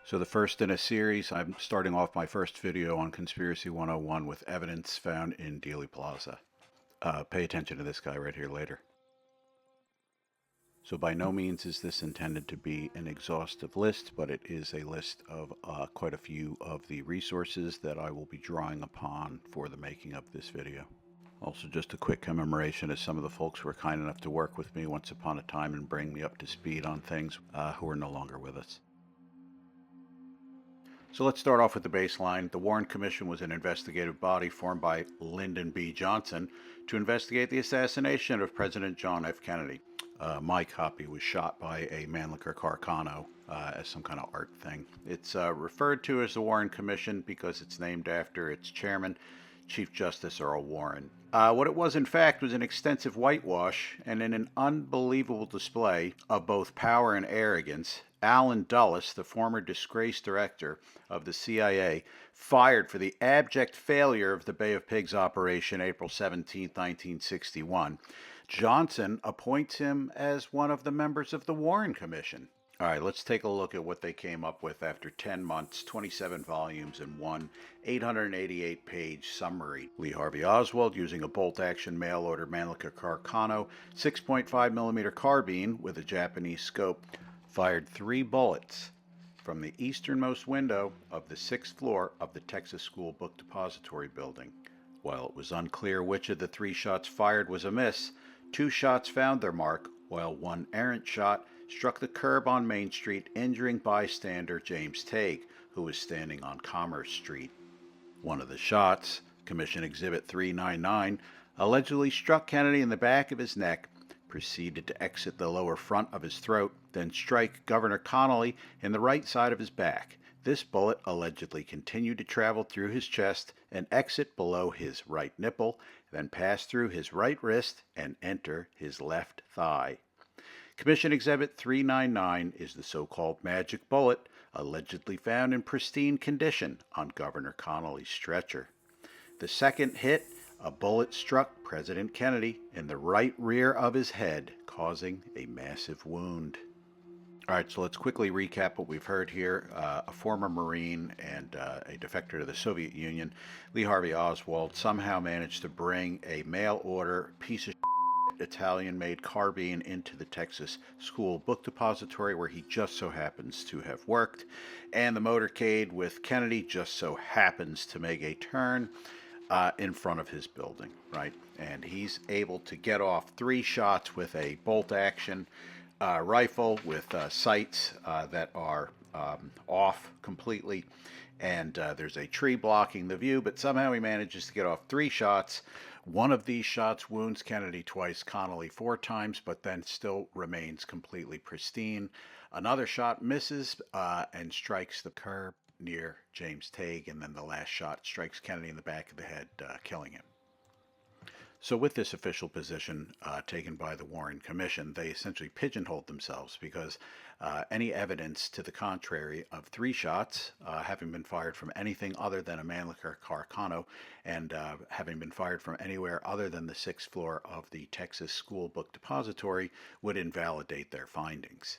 So the first in a series, I'm starting off my first video on Conspiracy 101 with evidence found in Dealey Plaza. Pay attention to this guy right here later. So by no means is this intended to be an exhaustive list, but it is a list of quite a few of the resources that I will be drawing upon for the making of this video. Also, just a quick commemoration as some of the folks were kind enough to work with me once upon a time and bring me up to speed on things who are no longer with us. So let's start off with the baseline. The Warren Commission was an investigative body formed by Lyndon B. Johnson to investigate the assassination of President John F. Kennedy. My copy was shot by a Mannlicher Carcano as some kind of art thing. It's referred to as the Warren Commission because it's named after its chairman, Chief Justice Earl Warren. What it was, in fact, was an extensive whitewash, and in an unbelievable display of both power and arrogance, Allen Dulles, the former disgraced director of the CIA, fired for the abject failure of the Bay of Pigs operation April 17, 1961. Johnson appoints him as one of the members of the Warren Commission. All right, let's take a look at what they came up with after 10 months, 27 volumes, and one 888-page summary. Lee Harvey Oswald, using a bolt-action mail-order Mannlicher Carcano 6.5mm carbine with a Japanese scope, fired 3 bullets from the easternmost window of the 6th floor of the Texas School Book Depository building. While it was unclear which of the 3 shots fired was a miss, 2 shots found their mark, while 1 errant shot struck the curb on Main Street, injuring bystander James Tague, who was standing on Commerce Street. One of the shots, Commission Exhibit 399, allegedly struck Kennedy in the back of his neck, proceeded to exit the lower front of his throat, then strike Governor Connally in the right side of his back. This bullet allegedly continued to travel through his chest and exit below his right nipple, then pass through his right wrist and enter his left thigh. Commission Exhibit 399 is the so-called magic bullet, allegedly found in pristine condition on Governor Connally's stretcher. The second hit, a bullet struck President Kennedy in the right rear of his head, causing a massive wound. All right, so let's quickly recap what we've heard here. A former Marine and a defector to the Soviet Union, Lee Harvey Oswald, somehow managed to bring a mail-order piece of Italian-made carbine into the Texas School Book Depository, where he just so happens to have worked, and the motorcade with Kennedy just so happens to make a turn in front of his building, right? And he's able to get off 3 shots with a bolt-action rifle with sights that are off completely, and there's a tree blocking the view, but somehow he manages to get off 3 shots. One of these shots wounds Kennedy twice, Connally 4 times, but then still remains completely pristine. Another shot misses and strikes the curb near James Tague, and then the last shot strikes Kennedy in the back of the head, killing him. So with this official position taken by the Warren Commission, they essentially pigeonholed themselves because any evidence to the contrary of 3 shots having been fired from anything other than a Mannlicher Carcano and having been fired from anywhere other than the 6th floor of the Texas School Book Depository would invalidate their findings.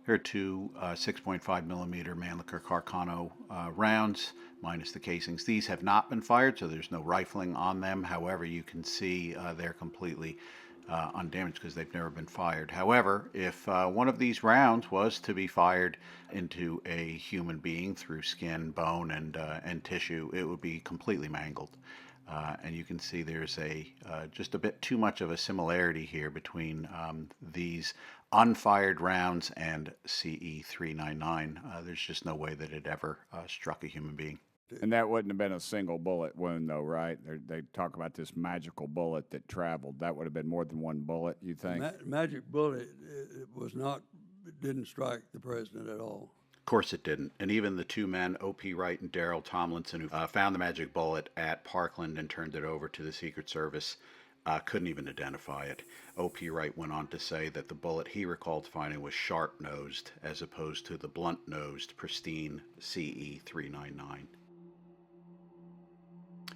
Here are 2 6.5mm Mannlicher Carcano rounds, minus the casings. These have not been fired, so there's no rifling on them. However, you can see they're completely undamaged because they've never been fired. However, if one of these rounds was to be fired into a human being through skin, bone, and tissue, it would be completely mangled. And you can see there's just a bit too much of a similarity here between these unfired rounds and CE 399. There's just no way that it ever struck a human being. And that wouldn't have been a single bullet wound, though, right? They talk about this magical bullet that traveled. That would have been more than 1 bullet, you think? Magic bullet didn't strike the president at all. Of course it didn't. And even the 2 men, O.P. Wright and Daryl Tomlinson, who found the magic bullet at Parkland and turned it over to the Secret Service, couldn't even identify it. O.P. Wright went on to say that the bullet he recalled finding was sharp-nosed as opposed to the blunt-nosed, pristine CE 399.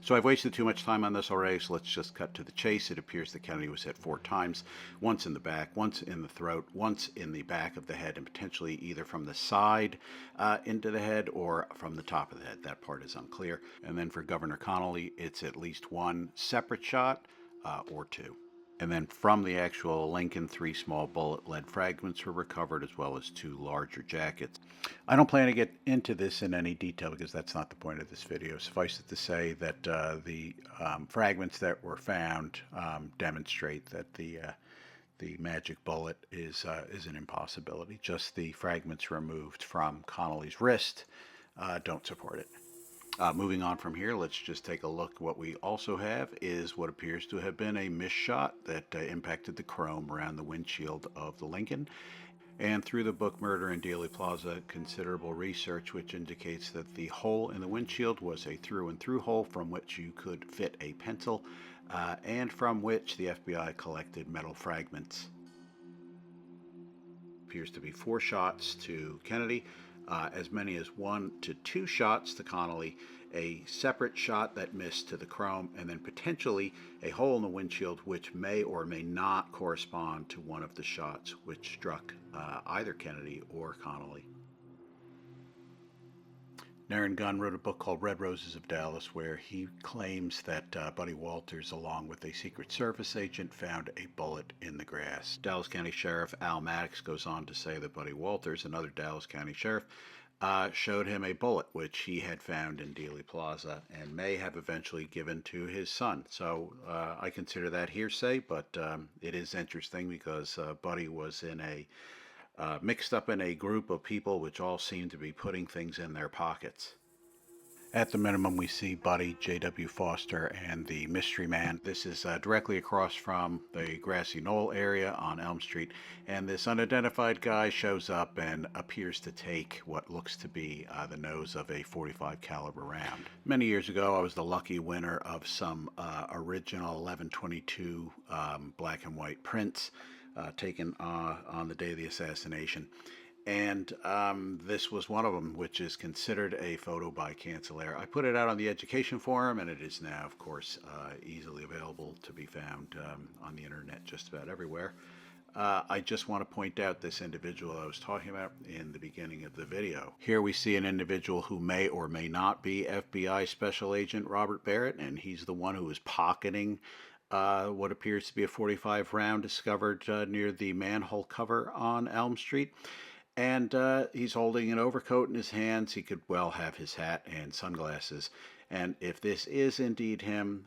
So I've wasted too much time on this already, so let's just cut to the chase. It appears that Kennedy was hit 4 times, once in the back, once in the throat, once in the back of the head, and potentially either from the side into the head or from the top of the head. That part is unclear. And then for Governor Connolly, it's at least 1 separate shot or 2. And then from the actual Lincoln, 3 small bullet lead fragments were recovered, as well as 2 larger jackets. I don't plan to get into this in any detail because that's not the point of this video. Suffice it to say that the fragments that were found demonstrate that the magic bullet is an impossibility. Just the fragments removed from Connolly's wrist don't support it. Moving on from here, let's just take a look. What we also have is what appears to have been a missed shot that impacted the chrome around the windshield of the Lincoln. And through the book Murder in Dealey Plaza, considerable research which indicates that the hole in the windshield was a through and through hole from which you could fit a pencil and from which the FBI collected metal fragments. Appears to be 4 shots to Kennedy, as many as 1 to 2 shots to Connolly, a separate shot that missed to the chrome, and then potentially a hole in the windshield which may or may not correspond to one of the shots which struck either Kennedy or Connolly. Naren Gunn wrote a book called Red Roses of Dallas, where he claims that Buddy Walters, along with a Secret Service agent, found a bullet in the grass. Dallas County Sheriff Al Maddox goes on to say that Buddy Walters, another Dallas County Sheriff, showed him a bullet which he had found in Dealey Plaza and may have eventually given to his son. So I consider that hearsay, but it is interesting because Buddy was in a mixed up in a group of people which all seem to be putting things in their pockets. At the minimum, we see Buddy, J.W. Foster, and the Mystery Man. This is directly across from the Grassy Knoll area on Elm Street, and this unidentified guy shows up and appears to take what looks to be the nose of a .45 caliber round. Many years ago, I was the lucky winner of some original 1122 black and white prints taken on the day of the assassination. And this was one of them, which is considered a photo by Cancelaire. I put it out on the education forum, and it is now, of course, easily available to be found on the internet just about everywhere. I just want to point out this individual I was talking about in the beginning of the video. Here we see an individual who may or may not be FBI Special Agent Robert Barrett, and he's the one who is pocketing what appears to be a .45 round discovered near the manhole cover on Elm Street. And he's holding an overcoat in his hands. He could well have his hat and sunglasses. And if this is indeed him,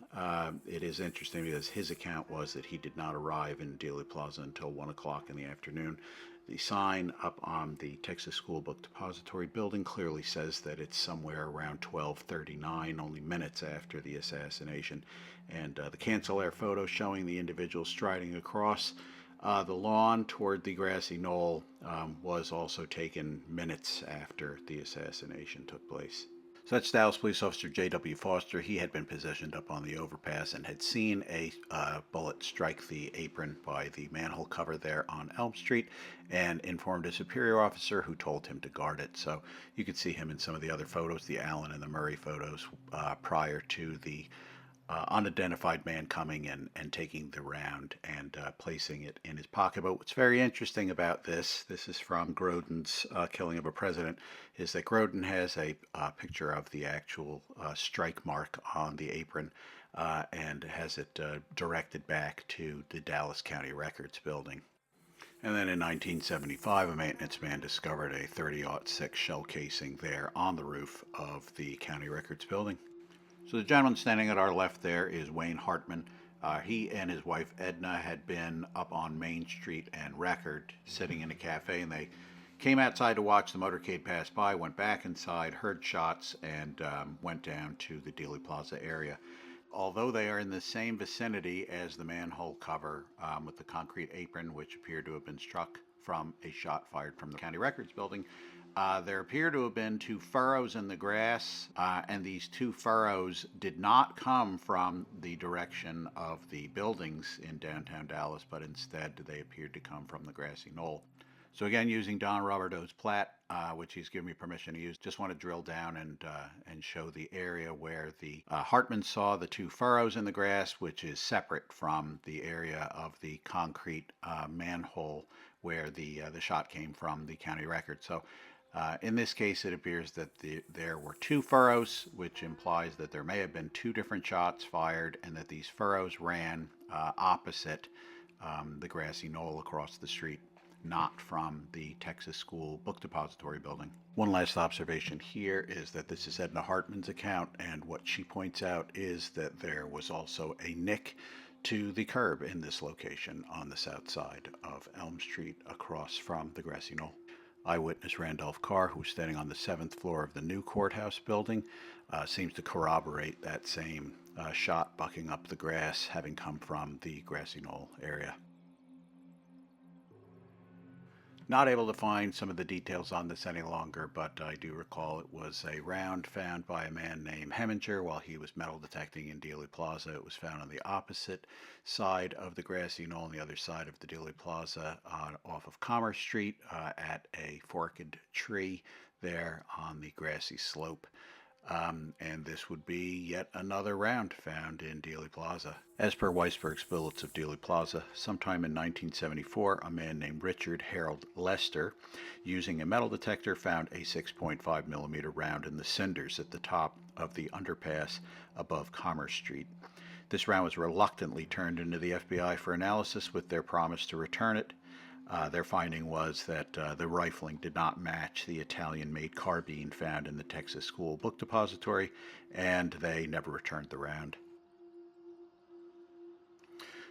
it is interesting because his account was that he did not arrive in Dealey Plaza until 1 o'clock in the afternoon. The sign up on the Texas School Book Depository building clearly says that it's somewhere around 12:39, only minutes after the assassination. And the Cancelaire photo showing the individual striding across the lawn toward the grassy knoll was also taken minutes after the assassination took place. So that's Dallas Police Officer J.W. Foster. He had been positioned up on the overpass and had seen a bullet strike the apron by the manhole cover there on Elm Street and informed a superior officer who told him to guard it. So you could see him in some of the other photos, the Allen and the Murray photos, prior to the unidentified man coming and taking the round and placing it in his pocket. But what's very interesting about this is from Grodin's Killing of a President, is that Grodin has a picture of the actual strike mark on the apron and has it directed back to the Dallas County Records building. And then in 1975, a maintenance man discovered a .30-06 shell casing there on the roof of the County Records building. So the gentleman standing at our left there is Wayne Hartman. He and his wife Edna had been up on Main Street and Record sitting in a cafe, and they came outside to watch the motorcade pass by, went back inside, heard shots, and went down to the Dealey Plaza area. Although they are in the same vicinity as the manhole cover with the concrete apron, which appeared to have been struck from a shot fired from the County Records building, there appear to have been 2 furrows in the grass, and these 2 furrows did not come from the direction of the buildings in downtown Dallas, but instead they appeared to come from the grassy knoll. So again, using Don Roberto's plat, which he's given me permission to use, just want to drill down and show the area where the Hartman saw the 2 furrows in the grass, which is separate from the area of the concrete manhole where the shot came from, the county record. So in this case, it appears that there were 2 furrows, which implies that there may have been 2 different shots fired and that these furrows ran opposite the grassy knoll across the street, not from the Texas School Book Depository building. One last observation here is that this is Edna Hartman's account, and what she points out is that there was also a nick to the curb in this location on the south side of Elm Street across from the grassy knoll. Eyewitness Randolph Carr, who was standing on the 7th floor of the new courthouse building, seems to corroborate that same shot bucking up the grass having come from the grassy knoll area. Not able to find some of the details on this any longer, but I do recall it was a round found by a man named Heminger while he was metal detecting in Dealey Plaza. It was found on the opposite side of the grassy knoll, on the other side of the Dealey Plaza, off of Commerce Street, at a forked tree there on the grassy slope. And this would be yet another round found in Dealey Plaza. As per Weisberg's Billets of Dealey Plaza, sometime in 1974, a man named Richard Harold Lester, using a metal detector, found a 6.5 millimeter round in the cinders at the top of the underpass above Commerce Street. This round was reluctantly turned into the FBI for analysis with their promise to return it. Their finding was that the rifling did not match the Italian-made carbine found in the Texas School Book Depository, and they never returned the round.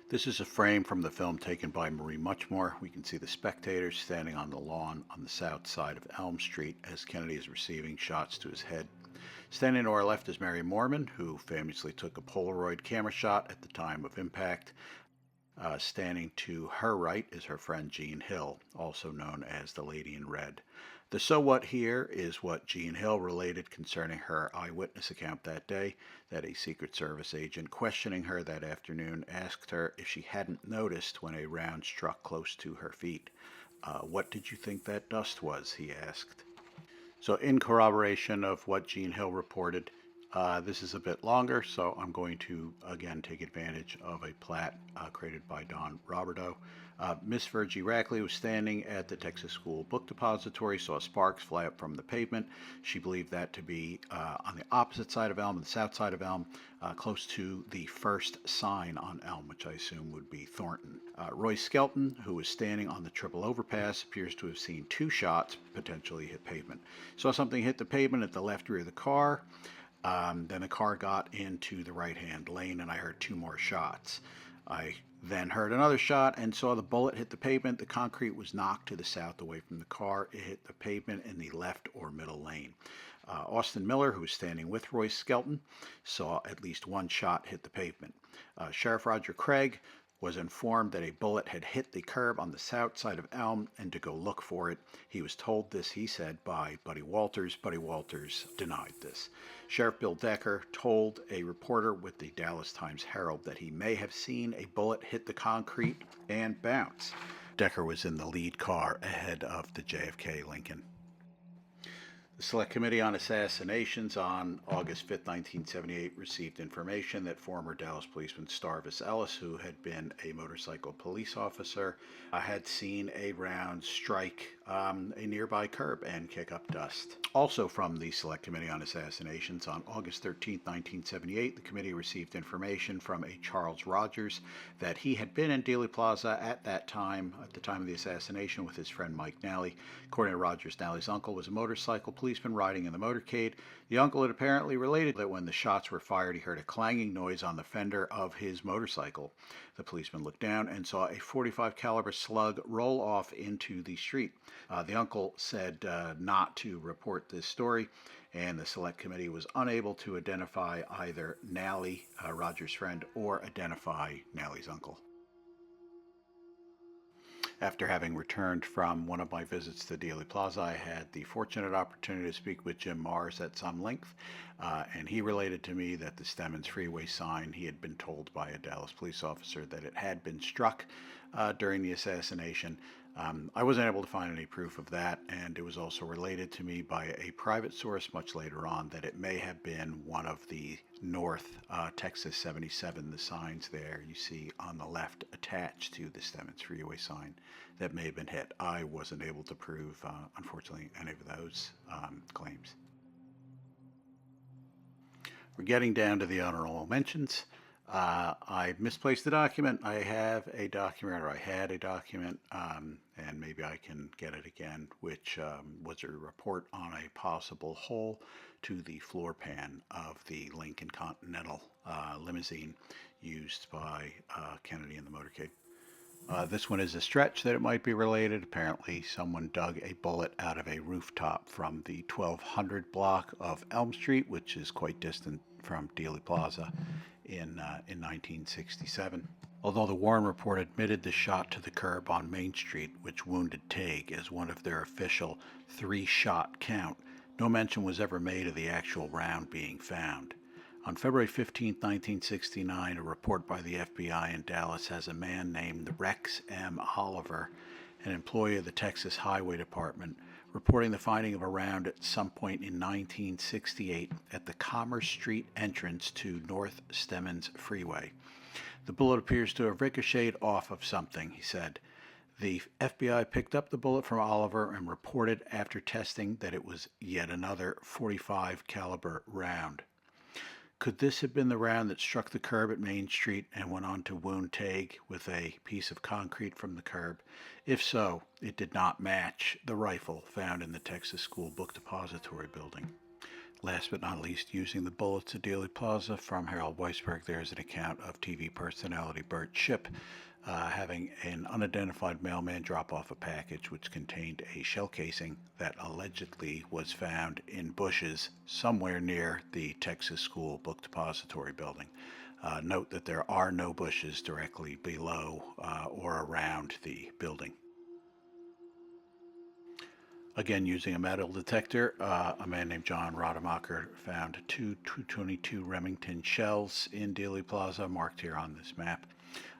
This is a frame from the film taken by Marie Muchmore. We can see the spectators standing on the lawn on the south side of Elm Street as Kennedy is receiving shots to his head. Standing to our left is Mary Moorman, who famously took a Polaroid camera shot at the time of impact. Standing to her right is her friend Jean Hill, also known as the Lady in Red. The so what here is what Jean Hill related concerning her eyewitness account that day, that a Secret Service agent questioning her that afternoon asked her if she hadn't noticed when a round struck close to her feet. What did you think that dust was? He asked. So in corroboration of what Jean Hill reported, this is a bit longer, so I'm going to again take advantage of a plat created by Don Roberto. Miss Virgie Rackley was standing at the Texas School Book Depository, saw sparks fly up from the pavement. She believed that to be on the opposite side of Elm, the south side of Elm, close to the first sign on Elm, which I assume would be Thornton. Roy Skelton, who was standing on the triple overpass, appears to have seen 2 shots potentially hit pavement. Saw something hit the pavement at the left rear of the car. Then the car got into the right-hand lane, and I heard 2 more shots. I then heard another shot and saw the bullet hit the pavement. The concrete was knocked to the south away from the car. It hit the pavement in the left or middle lane. Austin Miller, who was standing with Roy Skelton, saw at least 1 shot hit the pavement. Sheriff Roger Craig was informed that a bullet had hit the curb on the south side of Elm and to go look for it. He was told this, he said, by Buddy Walters. Buddy Walters denied this. Sheriff Bill Decker told a reporter with the Dallas Times-Herald that he may have seen a bullet hit the concrete and bounce. Decker was in the lead car ahead of the JFK Lincoln. The Select Committee on Assassinations on August 5, 1978 received information that former Dallas policeman Starvis Ellis, who had been a motorcycle police officer, had seen a round strike a nearby curb and kick up dust. Also from the Select Committee on Assassinations on August 13, 1978, the committee received information from a Charles Rogers that he had been in Dealey Plaza at the time of the assassination with his friend Mike Nally. According to Rogers, Nally's uncle was a motorcycle policeman riding in the motorcade. The uncle had apparently related that when the shots were fired, he heard a clanging noise on the fender of his motorcycle. The policeman looked down and saw a .45 caliber slug roll off into the street. The uncle said not to report this story, and the Select Committee was unable to identify either Nally, Roger's friend, or identify Nally's uncle. After having returned from one of my visits to Dealey Plaza, I had the fortunate opportunity to speak with Jim Mars at some length. And he related to me that the Stemmons Freeway sign, he had been told by a Dallas police officer that it had been struck during the assassination. I wasn't able to find any proof of that, and it was also related to me by a private source much later on that it may have been one of the North Texas 77, the signs there you see on the left attached to the Stemmons Freeway sign that may have been hit. I wasn't able to prove, unfortunately, any of those claims. We're getting down to the honorable mentions. I misplaced the document. I have a document, or I had a document, and maybe I can get it again, which was a report on a possible hole to the floor pan of the Lincoln Continental limousine used by Kennedy in the motorcade. This one is a stretch that it might be related. Apparently, someone dug a bullet out of a rooftop from the 1200 block of Elm Street, which is quite distant from Dealey Plaza, in 1967. Although the Warren Report admitted the shot to the curb on Main Street, which wounded Tague, as one of their official 3-shot count, no mention was ever made of the actual round being found. On February 15, 1969, a report by the FBI in Dallas has a man named Rex M. Oliver, an employee of the Texas Highway Department, reporting the finding of a round at some point in 1968 at the Commerce Street entrance to North Stemmons Freeway. The bullet appears to have ricocheted off of something, he said. The FBI picked up the bullet from Oliver and reported after testing that it was yet another .45 caliber round. Could this have been the round that struck the curb at Main Street and went on to wound Tague with a piece of concrete from the curb? If so, it did not match the rifle found in the Texas School Book Depository building. Last but not least, using the bullets at Dealey Plaza from Harold Weisberg, there is an account of TV personality Bert Shipp having an unidentified mailman drop off a package which contained a shell casing that allegedly was found in bushes somewhere near the Texas School Book Depository building. Note that there are no bushes directly below or around the building. Again, using a metal detector, a man named John Rademacher found 2 222 Remington shells in Dealey Plaza, marked here on this map.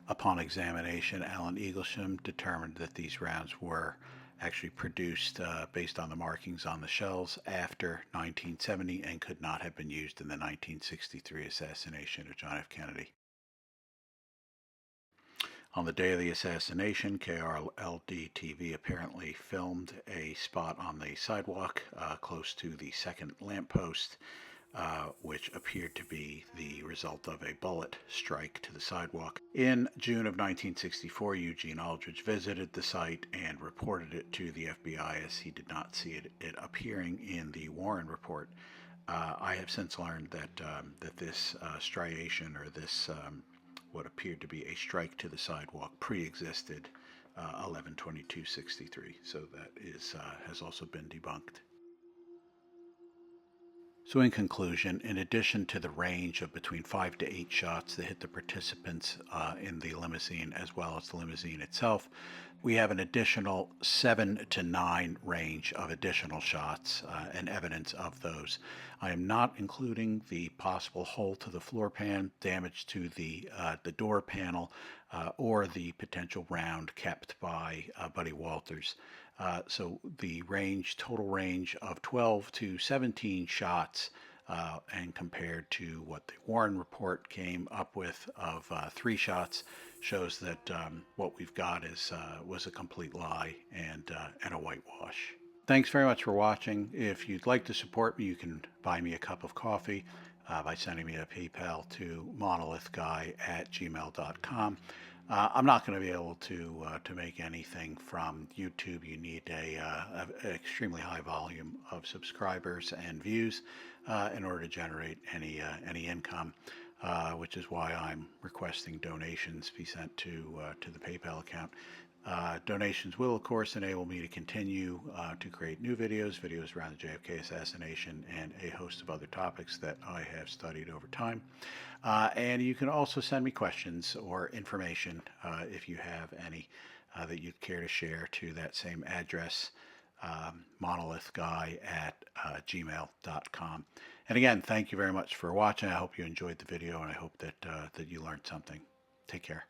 Upon examination, Alan Eaglesham determined that these rounds were actually produced based on the markings on the shells after 1970 and could not have been used in the 1963 assassination of John F. Kennedy. On the day of the assassination, KRLD-TV apparently filmed a spot on the sidewalk close to the second lamppost, which appeared to be the result of a bullet strike to the sidewalk. In June of 1964, Eugene Aldrich visited the site and reported it to the FBI as he did not see it appearing in the Warren Report. I have since learned that this striation, or this what appeared to be a strike to the sidewalk, pre-existed 11/22/63, so that has also been debunked. So in conclusion, in addition to the range of between 5 to 8 shots that hit the participants in the limousine as well as the limousine itself, we have an additional 7 to 9 range of additional shots and evidence of those. I am not including the possible hole to the floor pan, damage to the door panel, or the potential round kept by Buddy Walters. So the total range of 12 to 17 shots, and compared to what the Warren Report came up with of 3 shots, shows that what we've got was a complete lie and a whitewash. Thanks very much for watching. If you'd like to support me, you can buy me a cup of coffee by sending me a PayPal to monolithguy@gmail.com. I'm not going to be able to make anything from YouTube. You need an extremely high volume of subscribers and views in order to generate any income, which is why I'm requesting donations be sent to the PayPal account. Donations will, of course, enable me to continue to create new videos around the JFK assassination and a host of other topics that I have studied over time. And you can also send me questions or information if you have any that you'd care to share to that same address. monolithguy@gmail.com. And again, thank you very much for watching. I hope you enjoyed the video, and I hope that you learned something. Take care.